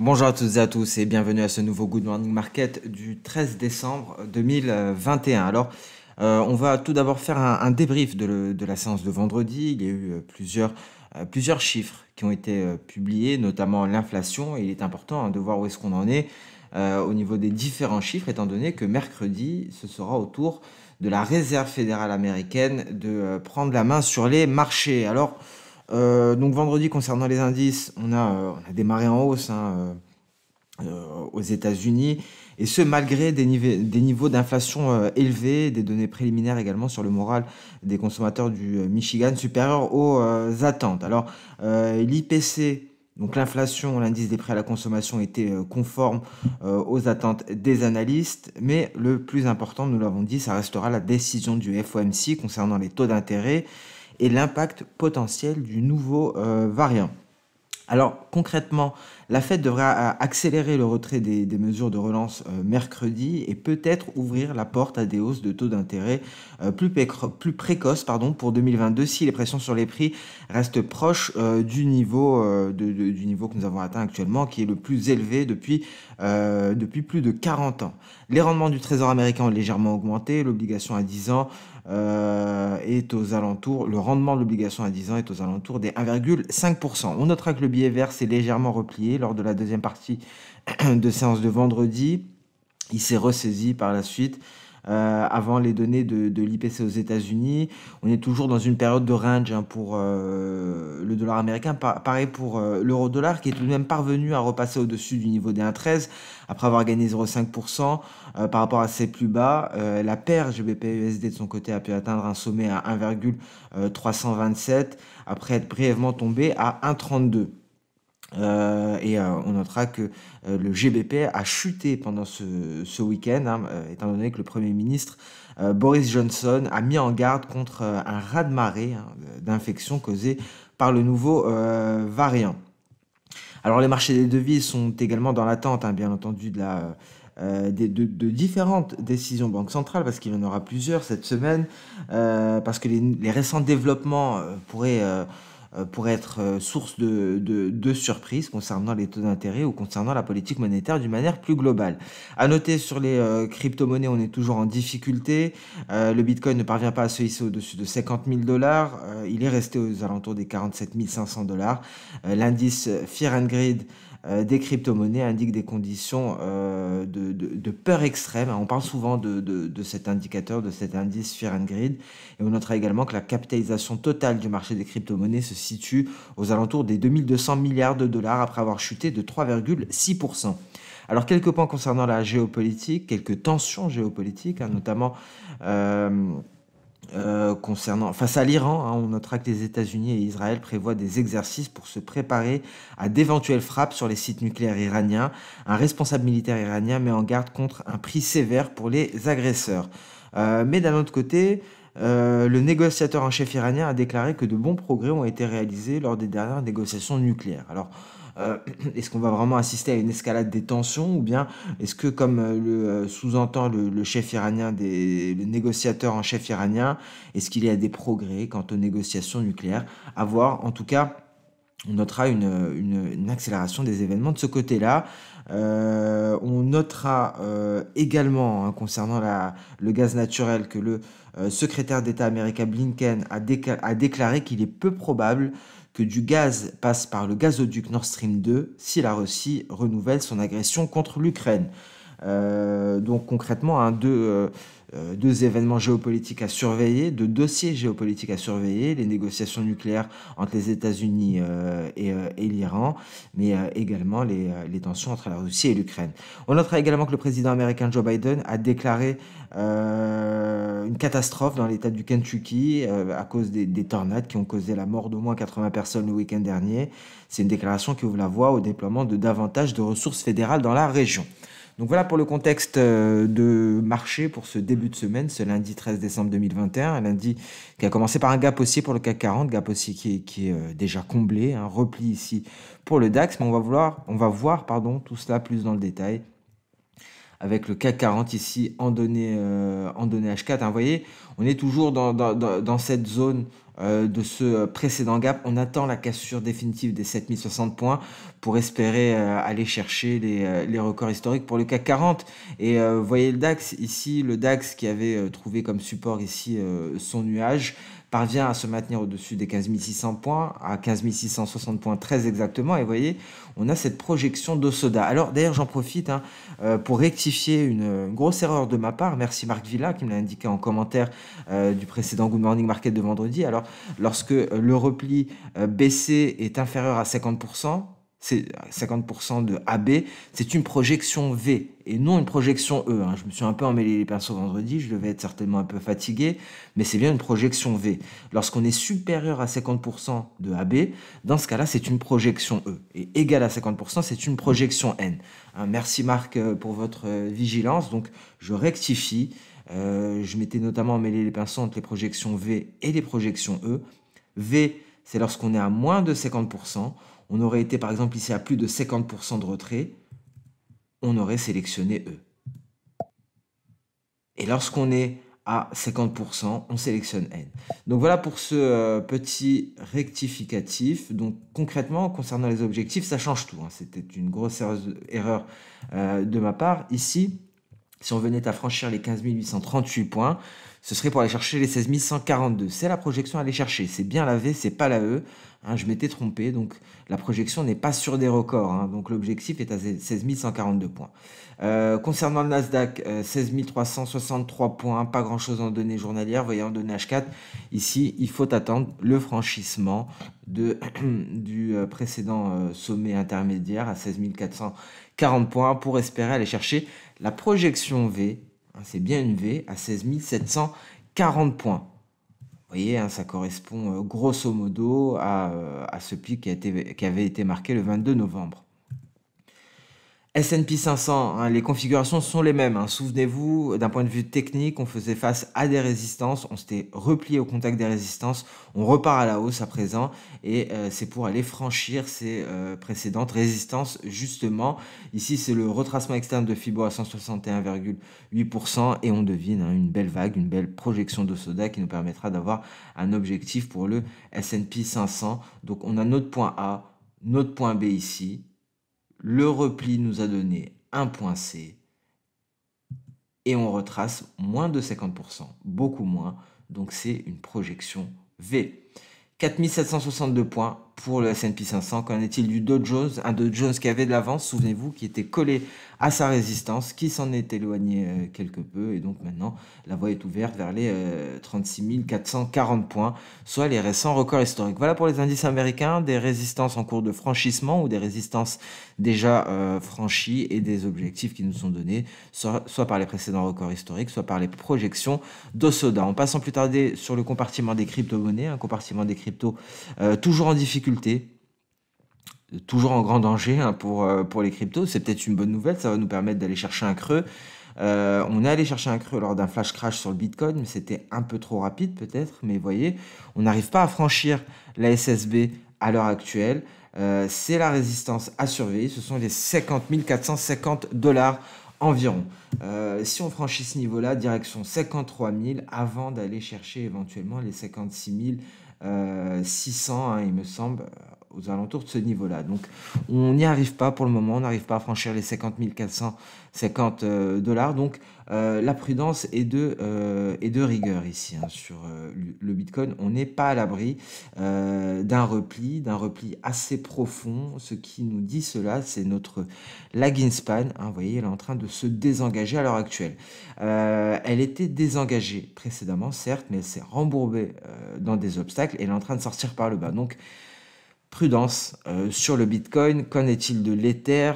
Bonjour à toutes et à tous et bienvenue à ce nouveau Good Morning Market du 13 décembre 2021. On va tout d'abord faire un débrief de la séance de vendredi. Il y a eu plusieurs chiffres qui ont été publiés, notamment l'inflation. Et il est important de voir où est-ce qu'on en est au niveau des différents chiffres, étant donné que mercredi, ce sera au tour de la Réserve fédérale américaine de prendre la main sur les marchés. Donc vendredi, concernant les indices, on a démarré en hausse aux États-Unis, et ce malgré des niveaux d'inflation élevés, des données préliminaires également sur le moral des consommateurs du Michigan supérieurs aux attentes. L'IPC, donc l'inflation, l'indice des prix à la consommation, était conforme aux attentes des analystes, mais le plus important, nous l'avons dit, ça restera la décision du FOMC concernant les taux d'intérêt et l'impact potentiel du nouveau variant. Alors concrètement, la Fed devrait accélérer le retrait des mesures de relance mercredi et peut-être ouvrir la porte à des hausses de taux d'intérêt plus précoces pour 2022 si les pressions sur les prix restent proches du niveau que nous avons atteint actuellement, qui est le plus élevé depuis plus de 40 ans. Les rendements du Trésor américain ont légèrement augmenté, l'obligation à 10 ans le rendement de l'obligation à 10 ans est aux alentours des 1,5%. On notera que le billet vert s'est légèrement replié lors de la deuxième partie de séance de vendredi. Il s'est ressaisi par la suite avant les données de l'IPC aux États-Unis. On est toujours dans une période de range pour le dollar américain. Pareil pour l'euro-dollar qui est tout de même parvenu à repasser au-dessus du niveau des 1,13 après avoir gagné 0,5% par rapport à ses plus bas. La paire GBP-USD de son côté a pu atteindre un sommet à 1,327 après être brièvement tombé à 1,32. On notera que le GBP a chuté pendant ce week-end, étant donné que le Premier ministre Boris Johnson a mis en garde contre un raz-de-marée d'infections causées par le nouveau variant. Alors les marchés des devises sont également dans l'attente, bien entendu, de différentes décisions banques centrales, parce qu'il y en aura plusieurs cette semaine, parce que les récents développements pourraient être source de surprises concernant les taux d'intérêt ou concernant la politique monétaire d'une manière plus globale. À noter sur les crypto-monnaies, on est toujours en difficulté. Le Bitcoin ne parvient pas à se hisser au-dessus de 50 000 dollars. Il est resté aux alentours des 47 500 dollars. L'indice Fear and Greed des crypto-monnaies indique des conditions de peur extrême. On parle souvent de cet indicateur, de cet indice Fear and Greed. Et on notera également que la capitalisation totale du marché des crypto-monnaies se situe aux alentours des 2200 milliards de dollars après avoir chuté de 3,6%. Alors quelques points concernant la géopolitique, quelques tensions géopolitiques, notamment face à l'Iran. On notera que les États-Unis et Israël prévoient des exercices pour se préparer à d'éventuelles frappes sur les sites nucléaires iraniens. Un responsable militaire iranien met en garde contre un prix sévère pour les agresseurs. Mais d'un autre côté, le négociateur en chef iranien a déclaré que de bons progrès ont été réalisés lors des dernières négociations nucléaires. Est-ce qu'on va vraiment assister à une escalade des tensions, ou bien est-ce que, comme le sous-entend le chef iranien, le négociateur en chef iranien, est-ce qu'il y a des progrès quant aux négociations nucléaires? À voir. En tout cas, on notera une accélération des événements de ce côté-là. On notera également, concernant le gaz naturel, que le secrétaire d'État américain Blinken a déclaré qu'il est peu probable que du gaz passe par le gazoduc Nord Stream 2 si la Russie renouvelle son agression contre l'Ukraine. Donc concrètement, deux événements géopolitiques à surveiller, deux dossiers géopolitiques à surveiller, les négociations nucléaires entre les États-Unis et l'Iran, mais également les tensions entre la Russie et l'Ukraine. On notera également que le président américain Joe Biden a déclaré une catastrophe dans l'état du Kentucky à cause des tornades qui ont causé la mort d'au moins 80 personnes le week-end dernier. C'est une déclaration qui ouvre la voie au déploiement de davantage de ressources fédérales dans la région. Donc voilà pour le contexte de marché pour ce début de semaine, ce lundi 13 décembre 2021, un lundi qui a commencé par un gap haussier pour le CAC 40, gap haussier qui est déjà comblé, un repli ici pour le DAX, mais on va voir tout cela plus dans le détail avec le CAC 40 ici en données H4. Hein. Vous voyez, on est toujours dans cette zone de ce précédent gap. On attend la cassure définitive des 7060 points pour espérer aller chercher les records historiques pour le CAC 40. Et vous voyez le DAX ici, le DAX qui avait trouvé comme support ici son nuage, parvient à se maintenir au-dessus des 15 600 points, à 15 660 points très exactement. Et vous voyez, on a cette projection d'Osoda. Alors d'ailleurs, j'en profite pour rectifier une grosse erreur de ma part. Merci Marc Villa qui me l'a indiqué en commentaire du précédent Good Morning Market de vendredi. Alors, lorsque le repli baissier est inférieur à 50%, c'est 50% de AB, c'est une projection V et non une projection E. Hein. Je me suis un peu emmêlé les pinceaux vendredi, je devais être certainement un peu fatigué, mais c'est bien une projection V. Lorsqu'on est supérieur à 50% de AB, dans ce cas-là, c'est une projection E. Et égal à 50%, c'est une projection N. Hein, merci Marc pour votre vigilance. Donc, je rectifie. Je m'étais notamment emmêlé les pinceaux entre les projections V et les projections E. V, c'est lorsqu'on est à moins de 50%. On aurait été par exemple ici à plus de 50% de retrait, on aurait sélectionné E. Et lorsqu'on est à 50%, on sélectionne N. Donc voilà pour ce petit rectificatif. Donc concrètement, concernant les objectifs, ça change tout. Hein. C'était une grosse erreur de ma part. Ici, si on venait à franchir les 15 838 points, ce serait pour aller chercher les 16 142. C'est la projection à aller chercher. C'est bien la V, c'est pas la E. Hein, je m'étais trompé, donc la projection n'est pas sur des records. Hein, donc l'objectif est à 16 142 points. Concernant le Nasdaq, 16 363 points, pas grand-chose en données journalières. Vous voyez, en données H4, ici, il faut attendre le franchissement du précédent sommet intermédiaire à 16 440 points pour espérer aller chercher la projection V. Hein, c'est bien une V à 16 740 points. Vous voyez, hein, ça correspond grosso modo à ce pic qui avait été marqué le 22 novembre. S&P 500, hein, les configurations sont les mêmes. Hein. Souvenez-vous, d'un point de vue technique, on faisait face à des résistances, on s'était replié au contact des résistances, on repart à la hausse à présent et c'est pour aller franchir ces précédentes résistances justement. Ici, c'est le retracement externe de Fibo à 161,8% et on devine hein, une belle vague, une belle projection de Soda qui nous permettra d'avoir un objectif pour le S&P 500. Donc, on a notre point A, notre point B ici. Le repli nous a donné un point C et on retrace moins de 50%, beaucoup moins, donc c'est une projection V. 4762 points pour le S&P 500. Qu'en est-il du Dow Jones? Un Dow Jones qui avait de l'avance, souvenez-vous, qui était collé à sa résistance, qui s'en est éloigné quelque peu. Et donc maintenant, la voie est ouverte vers les 36 440 points, soit les récents records historiques. Voilà pour les indices américains, des résistances en cours de franchissement ou des résistances déjà franchies et des objectifs qui nous sont donnés, soit par les précédents records historiques, soit par les projections d'Osoda. En passant plus tarder sur le compartiment des crypto-monnaies, un compartiment des cryptos toujours en difficulté, toujours en grand danger hein, pour les cryptos. C'est peut-être une bonne nouvelle, ça va nous permettre d'aller chercher un creux. On est allé chercher un creux lors d'un flash crash sur le Bitcoin, mais c'était un peu trop rapide peut-être. Mais vous voyez, on n'arrive pas à franchir la SSB à l'heure actuelle. C'est la résistance à surveiller. Ce sont les 50 450 $ environ. Si on franchit ce niveau-là, direction 53 000 avant d'aller chercher éventuellement les 56 600, hein, il me semble, aux alentours de ce niveau-là. Donc, on n'y arrive pas pour le moment, on n'arrive pas à franchir les 50 450 $. Donc, la prudence est de rigueur ici hein, sur le Bitcoin. On n'est pas à l'abri d'un repli assez profond. Ce qui nous dit cela, c'est notre lagging span. Hein, vous voyez, elle est en train de se désengager à l'heure actuelle. Elle était désengagée précédemment, certes, mais elle s'est rembourbée dans des obstacles et elle est en train de sortir par le bas. Donc, prudence sur le Bitcoin. Qu'en est-il de l'Ether?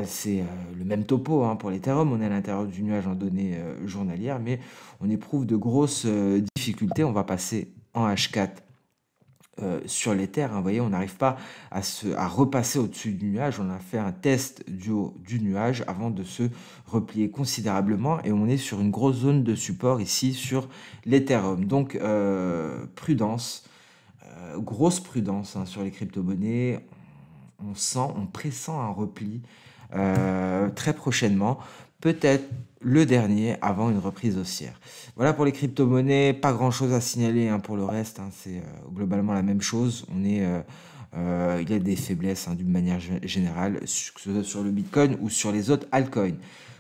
C'est le même topo hein, pour l'Ethereum. On est à l'intérieur du nuage en données journalières, mais on éprouve de grosses difficultés. On va passer en H4 sur l'Ether. Hein, vous voyez, on n'arrive pas à repasser au-dessus du nuage. On a fait un test du haut du nuage avant de se replier considérablement et on est sur une grosse zone de support ici sur l'Ethereum. Donc, prudence. Grosse prudence hein, sur les crypto-monnaies. On pressent un repli très prochainement peut-être le dernier avant une reprise haussière. Voilà pour les crypto-monnaies, pas grand-chose à signaler hein, pour le reste, hein, c'est globalement la même chose. Il y a des faiblesses hein, d'une manière générale, que ce soit sur le Bitcoin ou sur les autres altcoins.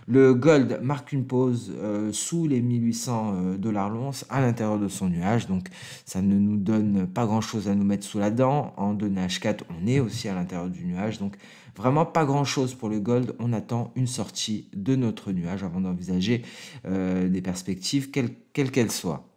Le gold marque une pause sous les 1800 dollars l'once à l'intérieur de son nuage, donc ça ne nous donne pas grand-chose à nous mettre sous la dent. En données H4, on est aussi à l'intérieur du nuage, donc vraiment pas grand-chose pour le gold. On attend une sortie de notre nuage avant d'envisager des perspectives, quelles qu'elles soient.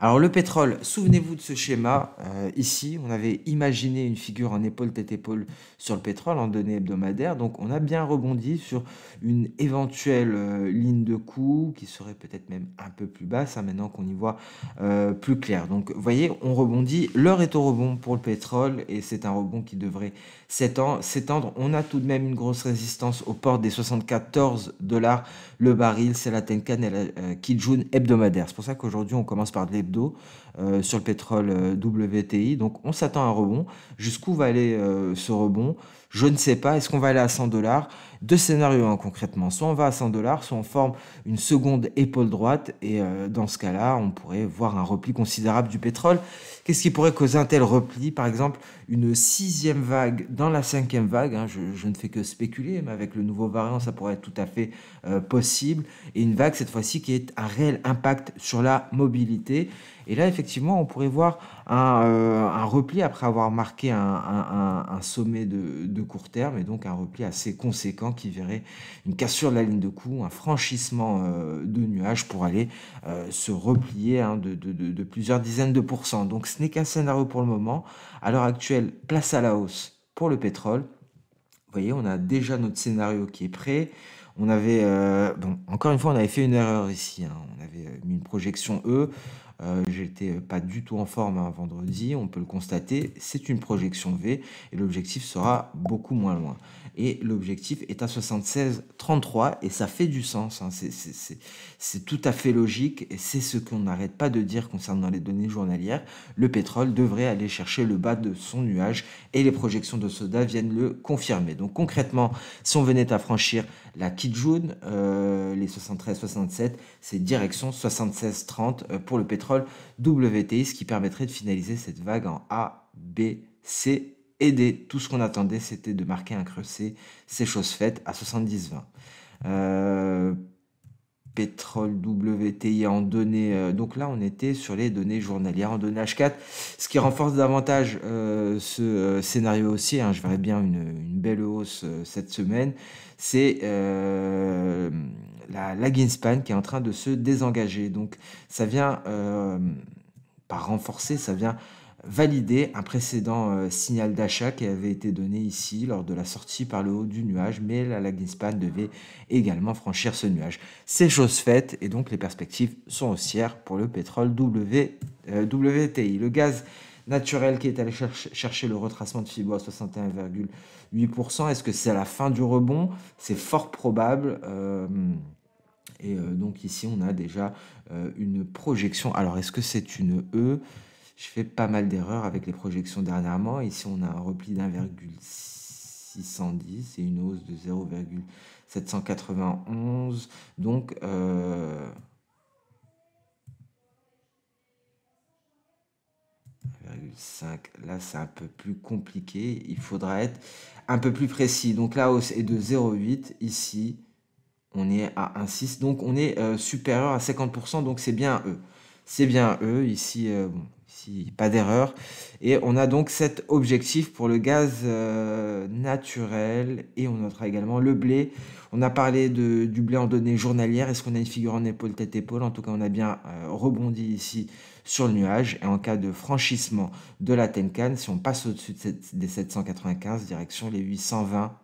Alors le pétrole, souvenez-vous de ce schéma. Ici, on avait imaginé une figure en épaule tête épaule sur le pétrole en données hebdomadaires. Donc on a bien rebondi sur une éventuelle ligne de coup qui serait peut-être même un peu plus basse hein, maintenant qu'on y voit plus clair. Donc vous voyez, on rebondit. L'heure est au rebond pour le pétrole et c'est un rebond qui devrait s'étendre. On a tout de même une grosse résistance aux portes des 74 dollars le baril. C'est la Tenkan et la Kijun hebdomadaire. C'est pour ça qu'aujourd'hui on commence par de l'hebdo sur le pétrole WTI. Donc on s'attend à un rebond. Jusqu'où va aller ce rebond? Je ne sais pas. Est-ce qu'on va aller à 100 dollars? Deux scénarios hein, concrètement. Soit on va à 100 dollars, soit on forme une seconde épaule droite. Et dans ce cas-là, on pourrait voir un repli considérable du pétrole. Qu'est-ce qui pourrait causer un tel repli? Par exemple, une sixième vague dans la cinquième vague. Hein, je ne fais que spéculer, mais avec le nouveau variant, ça pourrait être tout à fait possible. Et une vague, cette fois-ci, qui est un réel impact sur la mobilité. Et là, effectivement, on pourrait voir un repli après avoir marqué un sommet de court terme et donc un repli assez conséquent qui verrait une cassure de la ligne de coup, un franchissement de nuages pour aller se replier hein, de plusieurs dizaines de pourcents. Donc ce n'est qu'un scénario pour le moment. À l'heure actuelle, place à la hausse pour le pétrole. Vous voyez, on a déjà notre scénario qui est prêt. On avait, bon, encore une fois, on avait fait une erreur ici. Hein. On avait mis une projection E. J'étais pas du tout en forme un vendredi, on peut le constater. C'est une projection V et l'objectif sera beaucoup moins loin. Et l'objectif est à 76,33 et ça fait du sens. Hein. C'est tout à fait logique et c'est ce qu'on n'arrête pas de dire concernant les données journalières. Le pétrole devrait aller chercher le bas de son nuage et les projections de Soda viennent le confirmer. Donc concrètement, si on venait à franchir la Kijun, les 73-67, c'est direction 76-30 pour le pétrole WTI, ce qui permettrait de finaliser cette vague en A, B, C et D. Tout ce qu'on attendait, c'était de marquer un creux C. C'est chose faite à 70-20. Pétrole WTI en données, donc là on était sur les données journalières en données H4, ce qui renforce davantage ce scénario haussier, hein, je verrais bien une belle hausse cette semaine, c'est la Greenspan qui est en train de se désengager, donc ça vient par renforcer, ça vient valider un précédent signal d'achat qui avait été donné ici lors de la sortie par le haut du nuage, mais la Greenspan devait également franchir ce nuage. C'est chose faite et donc les perspectives sont haussières pour le pétrole WTI. Le gaz naturel qui est allé chercher le retracement de Fibo à 61,8%, est-ce que c'est à la fin du rebond? C'est fort probable. Et donc ici on a déjà une projection. Alors est-ce que c'est une E? Je fais pas mal d'erreurs avec les projections dernièrement. Ici, on a un repli d'1,610 et une hausse de 0,791. Donc, 1,5. Là, c'est un peu plus compliqué. Il faudra être un peu plus précis. Donc, la hausse est de 0,8. Ici, on est à 1,6. Donc, on est supérieur à 50%. Donc, c'est bien E. C'est bien E. Ici, bon. Ici, pas d'erreur. Et on a donc cet objectif pour le gaz naturel. Et on notera également le blé. On a parlé du blé en données journalières. Est-ce qu'on a une figure en épaule, tête-épaule? En tout cas, on a bien rebondi ici sur le nuage. Et en cas de franchissement de la Tenkan, si on passe au-dessus des 795, direction les 820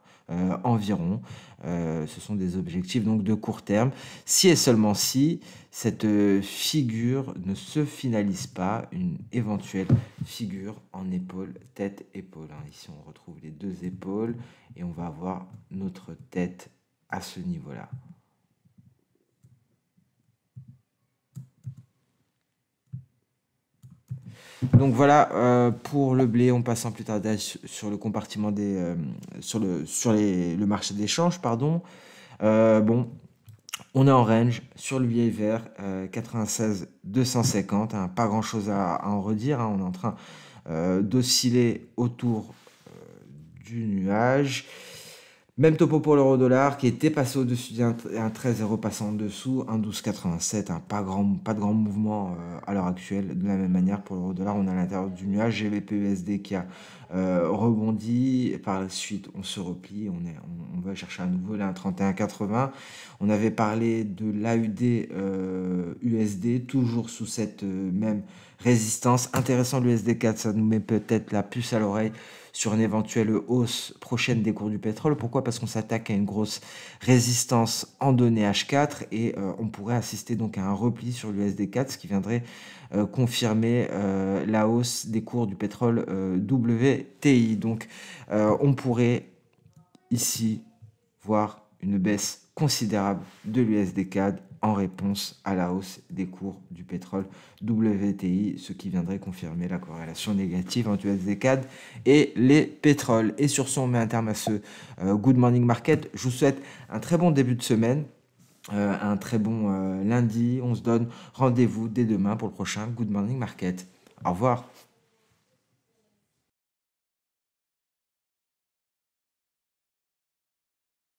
environ. Ce sont des objectifs donc de court terme. Si et seulement si cette figure ne se finalise pas, une éventuelle figure en épaule, tête, épaule. Hein. Ici, on retrouve les deux épaules et on va avoir notre tête à ce niveau-là. Donc voilà pour le blé, on passe sans plus tarder sur le compartiment des, le marché d'échange, pardon. Bon, on est en range sur le vieil vert, 96 250, hein, pas grand chose à en redire, hein, on est en train d'osciller autour du nuage. Même topo pour l'euro-dollar qui était passé au-dessus d'un 13 et repassant en dessous, 1,1287, hein, pas de grand mouvement à l'heure actuelle. De la même manière pour l'euro-dollar, on est à l'intérieur du nuage, GBP-USD qui a rebondi, par la suite on se replie, on va chercher à nouveau là un 31,80. On avait parlé de l'AUD USD, toujours sous cette même résistance. Intéressant l'USD 4, ça nous met peut-être la puce à l'oreille sur une éventuelle hausse prochaine des cours du pétrole. Pourquoi? Parce qu'on s'attaque à une grosse résistance en données H4 et on pourrait assister donc à un repli sur l'USD4, ce qui viendrait confirmer la hausse des cours du pétrole WTI. Donc on pourrait ici voir une baisse considérable de l'USD-CAD en réponse à la hausse des cours du pétrole WTI, ce qui viendrait confirmer la corrélation négative entre USD-CAD et les pétroles. Et sur ce, on met un terme à ce Good Morning Market. Je vous souhaite un très bon début de semaine, un très bon lundi. On se donne rendez-vous dès demain pour le prochain Good Morning Market. Au revoir.